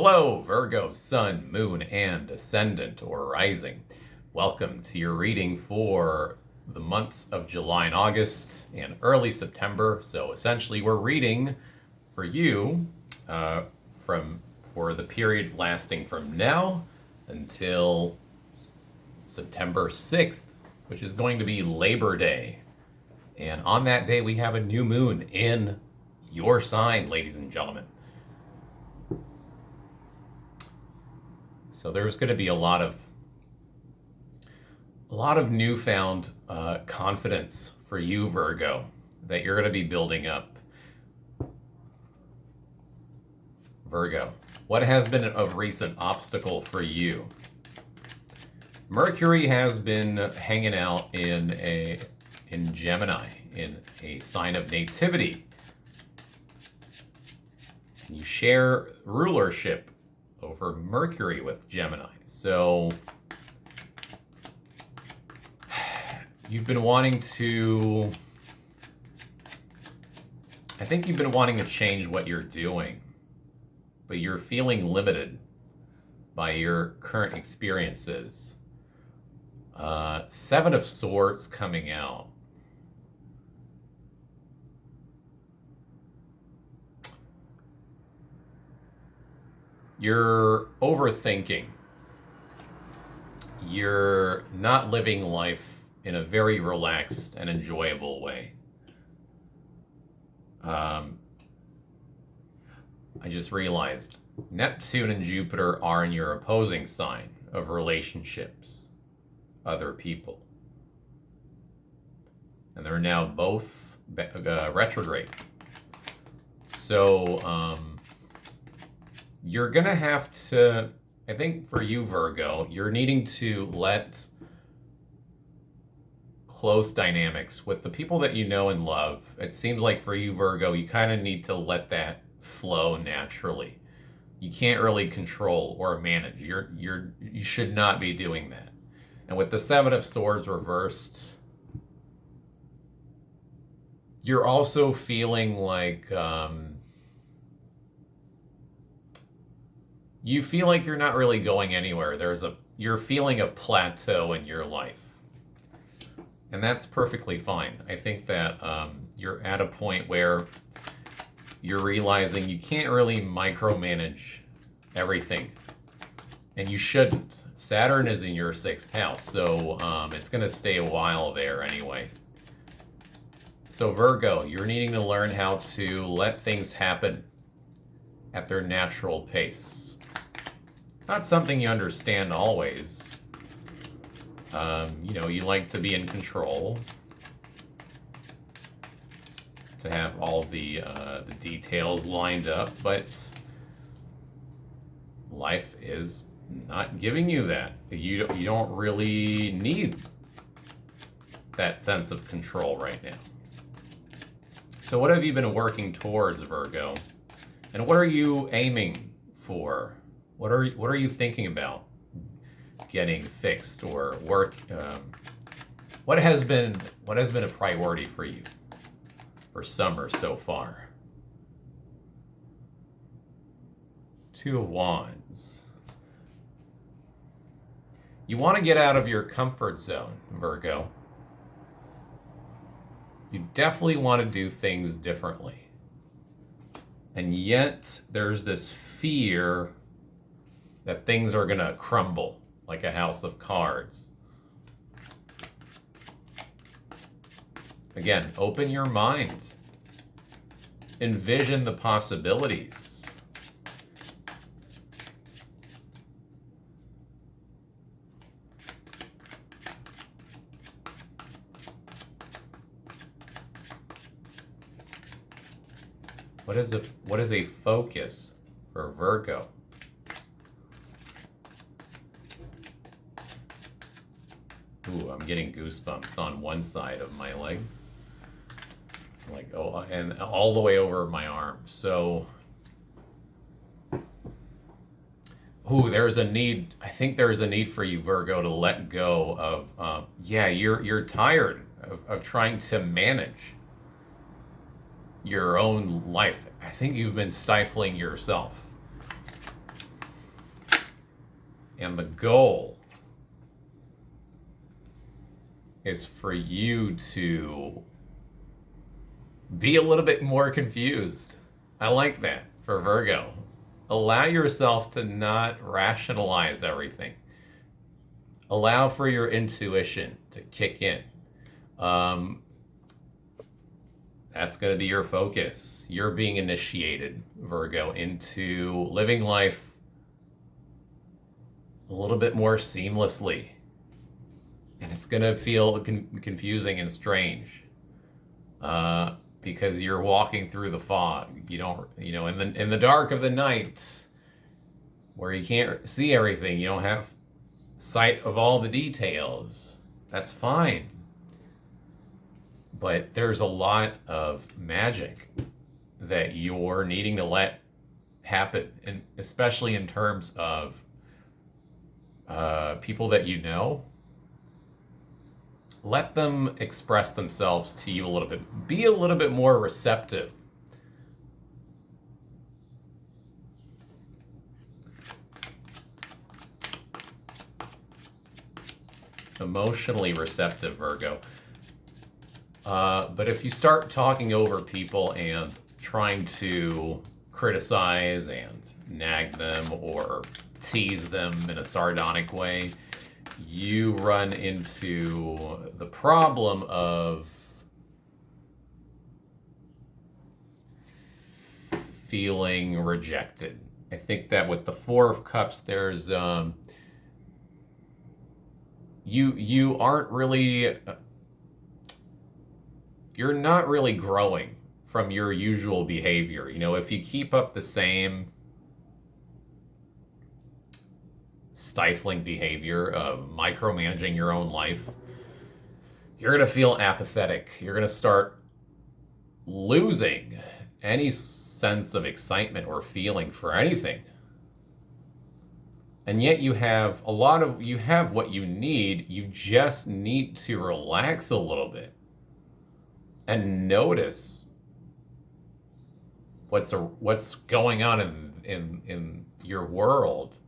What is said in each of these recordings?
Hello, Virgo, Sun, Moon, and Ascendant or Rising. Welcome to your reading for the months of July and August and early September. So essentially, we're reading for you from for the period lasting from now until September 6th, which is going to be Labor Day. And on that day, we have a new moon in your sign, ladies and gentlemen. So there's going to be a lot of newfound confidence for you, Virgo, that you're going to be building up. Virgo, what has been a recent obstacle for you? Mercury has been hanging out in Gemini, in a sign of nativity. And you share rulership over Mercury with Gemini. So you've been wanting to, I think you've been wanting to change what you're doing, but you're feeling limited by your current experiences. Seven of Swords coming out. You're overthinking. You're not living life in a very relaxed and enjoyable way. I just realized Neptune and Jupiter are in your opposing sign of relationships, other people. And they're now both retrograde. So, you're going to have to, I think for you, Virgo, you're needing to let close dynamics with the people that you know and love. It seems like for you, Virgo, you kind of need to let that flow naturally. You can't really control or manage. You should not be doing that. And with the Seven of Swords reversed, you're also feeling like you feel like you're not really going anywhere. You're feeling a plateau in your life. And that's perfectly fine. I think that you're at a point where you're realizing you can't really micromanage everything. And you shouldn't. Saturn is in your 6th house, so it's going to stay a while there anyway. So Virgo, you're needing to learn how to let things happen at their natural pace. Not something you understand always. You like to be in control, to have all the details lined up, but life is not giving you that. You don't really need that sense of control right now. So what have you been working towards, Virgo? And what are you aiming for? What are you thinking about getting fixed or work? What has been a priority for you for summer so far? Two of Wands. You want to get out of your comfort zone, Virgo. You definitely want to do things differently. And yet there's this fear that things are going to crumble like a house of cards. Again, open your mind. Envision the possibilities. What is a focus for Virgo? Ooh, I'm getting goosebumps on one side of my leg. And all the way over my arm. So, there's a need. I think there's a need for you, Virgo, to let go of, you're tired of trying to manage your own life. I think you've been stifling yourself. And the goal is for you to be a little bit more confused. I like that for Virgo. Allow yourself to not rationalize everything. Allow for your intuition to kick in. That's going to be your focus. You're being initiated, Virgo, into living life a little bit more seamlessly. And it's going to feel confusing and strange because you're walking through the fog. You don't, in the dark of the night where you can't see everything, you don't have sight of all the details. That's fine. But there's a lot of magic that you're needing to let happen, and especially in terms of people that you know. Let them express themselves to you a little bit. Be a little bit more receptive. Emotionally receptive, Virgo. But if you start talking over people and trying to criticize and nag them or tease them in a sardonic way, you run into the problem of feeling rejected. I think that with the Four of Cups, there's you aren't really, you're not really growing from your usual behavior. If you keep up the same stifling behavior of micromanaging your own life, you're going to feel apathetic. You're going to start losing any sense of excitement or feeling for anything. And yet you have what you need. You just need to relax a little bit and notice what's going on in your world.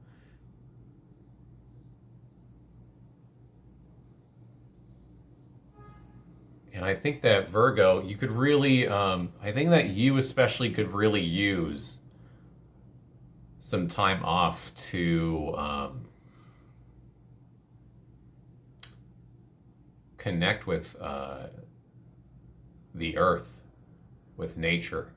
And I think that Virgo, you could really, I think that you especially could really use some time off to connect with the earth, with nature.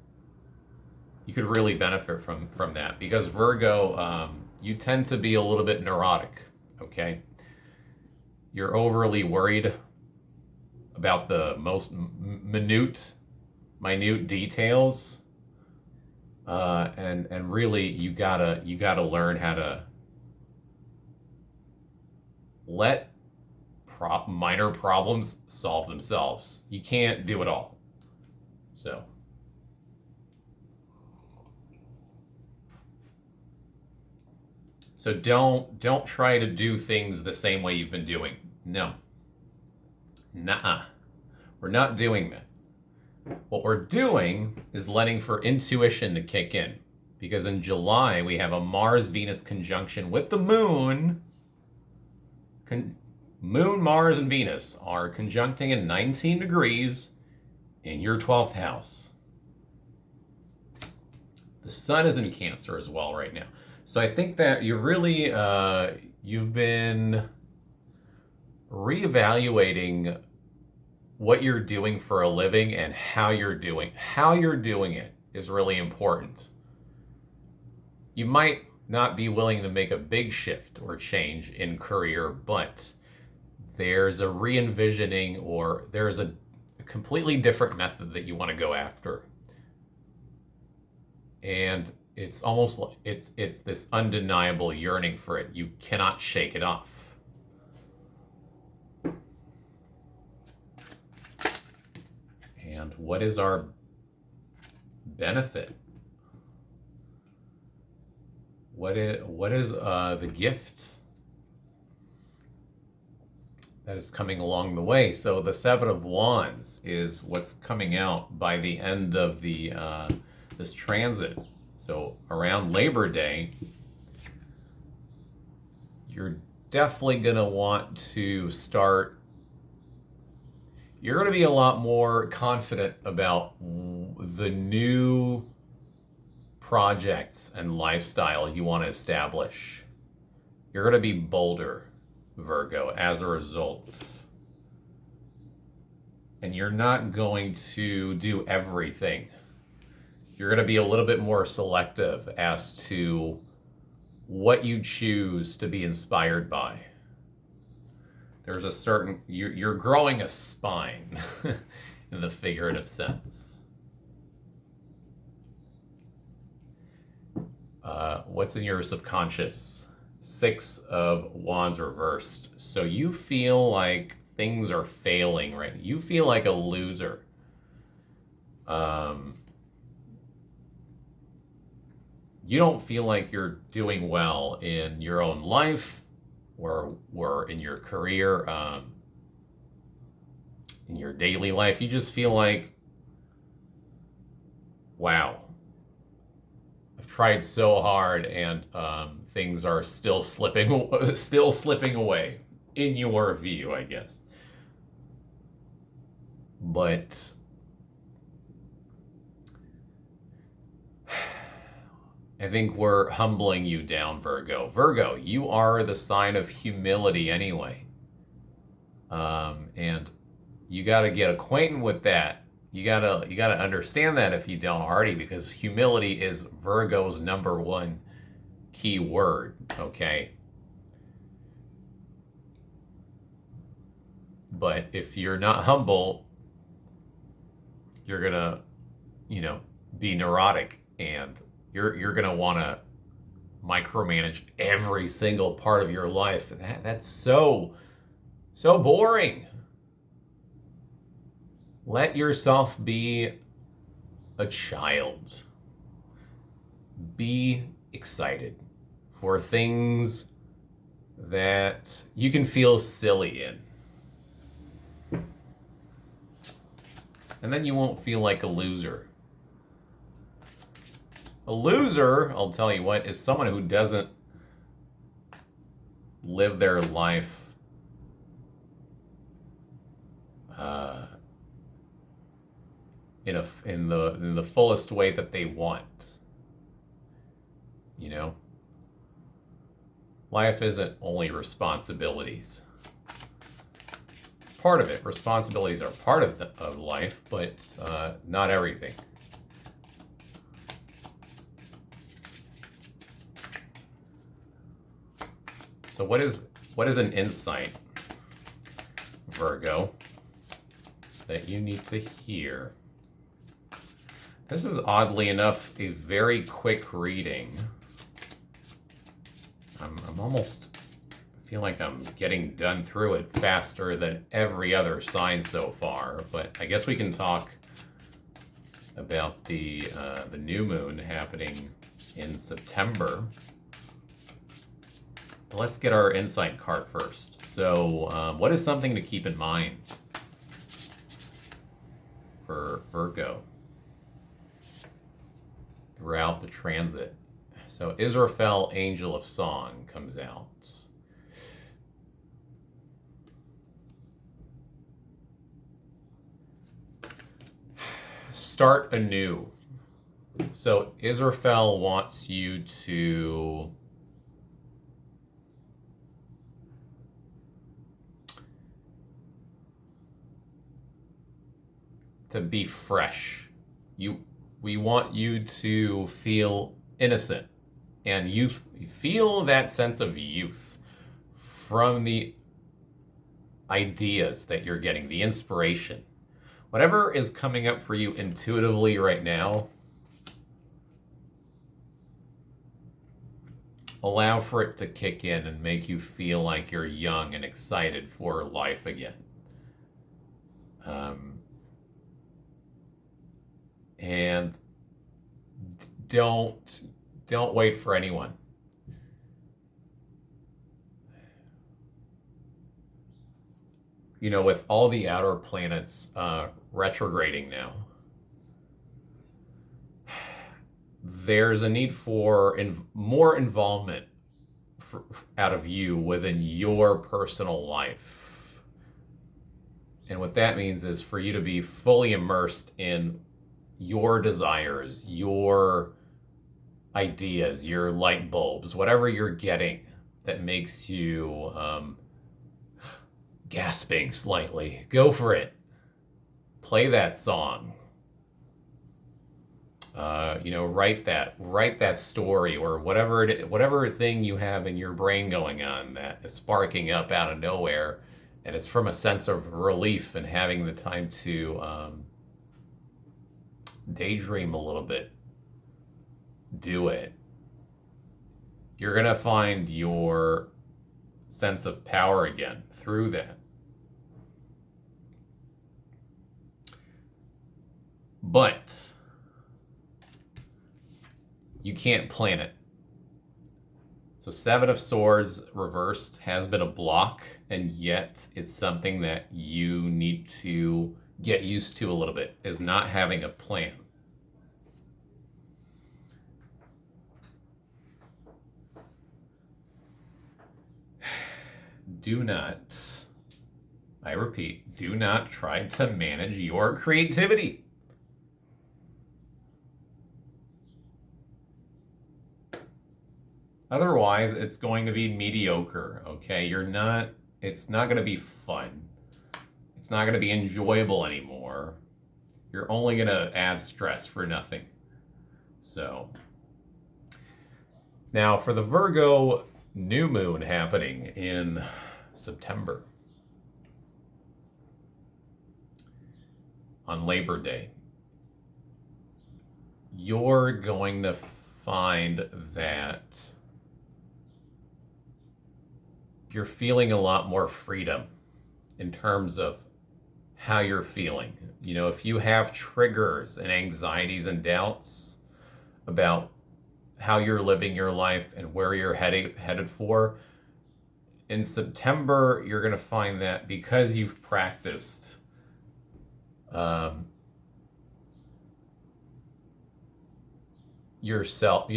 You could really benefit from that because Virgo, you tend to be a little bit neurotic, okay? You're overly worried about the most minute details, and really you gotta learn how to let minor problems solve themselves. You can't do it all, so don't try to do things the same way you've been doing. No. Nuh-uh. We're not doing that. What we're doing is letting for intuition to kick in. Because in July, we have a Mars-Venus conjunction with the moon. Moon, Mars, and Venus are conjuncting in 19 degrees in your 12th house. The sun is in Cancer as well right now. So I think that you're really, you've been reevaluating what you're doing for a living and how you're doing it is really important. You might not be willing to make a big shift or change in career, but there's a re-envisioning or there's a completely different method that you want to go after. And it's almost like it's this undeniable yearning for it. You cannot shake it off. And what is our benefit? What is the gift that is coming along the way? So the Seven of Wands is what's coming out by the end of the this transit. So around Labor Day, you're definitely going to want to start, you're going to be a lot more confident about the new projects and lifestyle you want to establish. You're going to be bolder, Virgo, as a result. And you're not going to do everything. You're going to be a little bit more selective as to what you choose to be inspired by. There's a certain, you're growing a spine in the figurative sense. What's in your subconscious? 6 of Wands reversed. So you feel like things are failing, right? You feel like a loser. You don't feel like you're doing well in your own life or in your career, in your daily life. You just feel like, wow, I've tried so hard and things are still slipping away in your view, I guess. But I think we're humbling you down, Virgo. Virgo, you are the sign of humility anyway. And you got to get acquainted with that. You gotta understand that if you don't already, because humility is Virgo's #1 key word, okay? But if you're not humble, you're gonna, be neurotic, and you're gonna want to micromanage every single part of your life. That's so boring. Let yourself be a child. Be excited for things that you can feel silly in. And then you won't feel like a loser. A loser, I'll tell you what, is someone who doesn't live their life in the fullest way that they want. Life isn't only responsibilities. It's part of it. Responsibilities are part of life, but not everything. So what is an insight, Virgo, that you need to hear? This is oddly enough a very quick reading. I'm almost feel like I'm getting done through it faster than every other sign so far, but I guess we can talk about the new moon happening in September. Let's get our insight card first. So, what is something to keep in mind for Virgo throughout the transit? So, Israfel, Angel of Song, comes out. Start anew. So, Israfel wants you to be fresh. We want you to feel innocent, and you feel that sense of youth from the ideas that you're getting, the inspiration. Whatever is coming up for you intuitively right now, allow for it to kick in and make you feel like you're young and excited for life again. And don't wait for anyone. With all the outer planets retrograding now, there's a need for more involvement out of you within your personal life. And what that means is for you to be fully immersed in your desires, your ideas, your light bulbs, whatever you're getting that makes you gasping slightly. Go for it. Play that song. Write that story or whatever thing you have in your brain going on that is sparking up out of nowhere, and it's from a sense of relief and having the time to daydream a little bit. Do it. You're gonna find your sense of power again through that. But you can't plan it. So Seven of Swords reversed has been a block, and yet it's something that you need to get used to a little bit, is not having a plan. Do not, I repeat, do not try to manage your creativity. Otherwise, it's going to be mediocre, okay? It's not going to be fun. It's not going to be enjoyable anymore. You're only going to add stress for nothing. So, now for the Virgo new moon happening in September on Labor Day, you're going to find that you're feeling a lot more freedom in terms of how you're feeling. If you have triggers and anxieties and doubts about how you're living your life and where you're headed for, in September, you're going to find that because you've practiced yourself,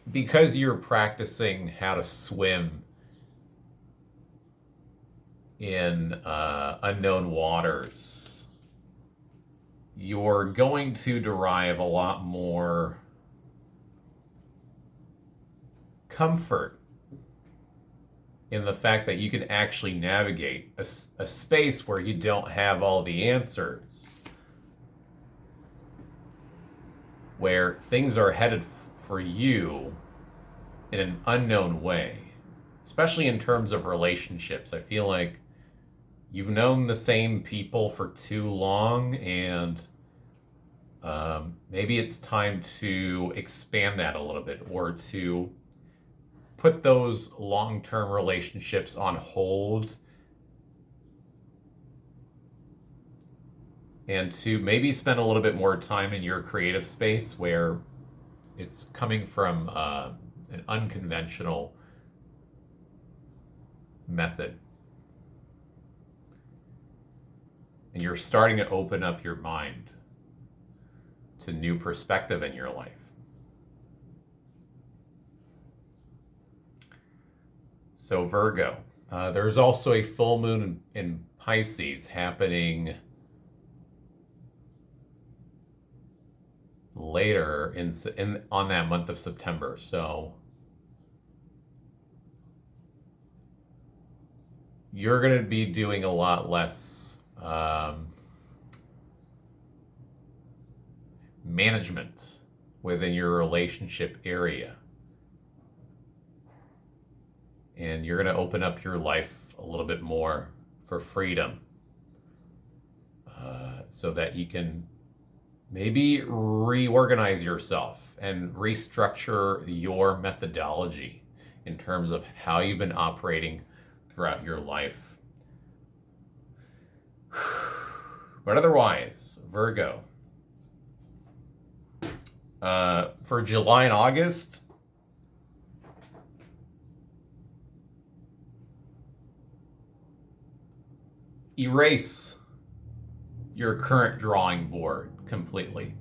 because you're practicing how to swim in unknown waters, you're going to derive a lot more comfort in the fact that you can actually navigate a space where you don't have all the answers, where things are headed for you in an unknown way, especially in terms of relationships. I feel like you've known the same people for too long, and maybe it's time to expand that a little bit, or to put those long-term relationships on hold, and to maybe spend a little bit more time in your creative space where it's coming from an unconventional method. And you're starting to open up your mind to new perspective in your life. So Virgo, there's also a full moon in Pisces happening later on that month of September. So you're going to be doing a lot less management within your relationship area. And you're going to open up your life a little bit more for freedom, so that you can maybe reorganize yourself and restructure your methodology in terms of how you've been operating throughout your life. But otherwise, Virgo, for July and August, erase your current drawing board completely.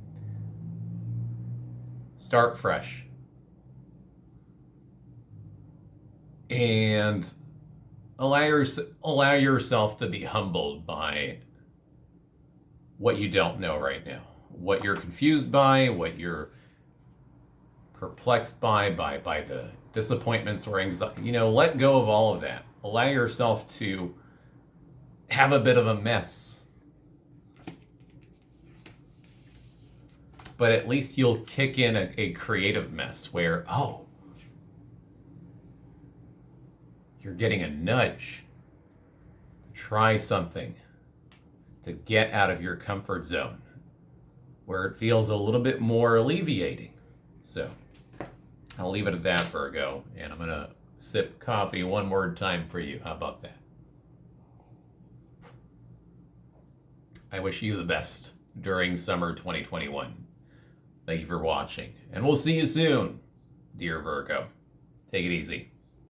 Start fresh. And allow yourself to be humbled by what you don't know right now, what you're confused by, what you're perplexed by the disappointments or anxiety. Let go of all of that. Allow yourself to have a bit of a mess. But at least you'll kick in a creative mess where, you're getting a nudge. Try something to get out of your comfort zone where it feels a little bit more alleviating. So I'll leave it at that, Virgo, and I'm going to sip coffee one more time for you. How about that? I wish you the best during summer 2021. Thank you for watching, and we'll see you soon, dear Virgo. Take it easy.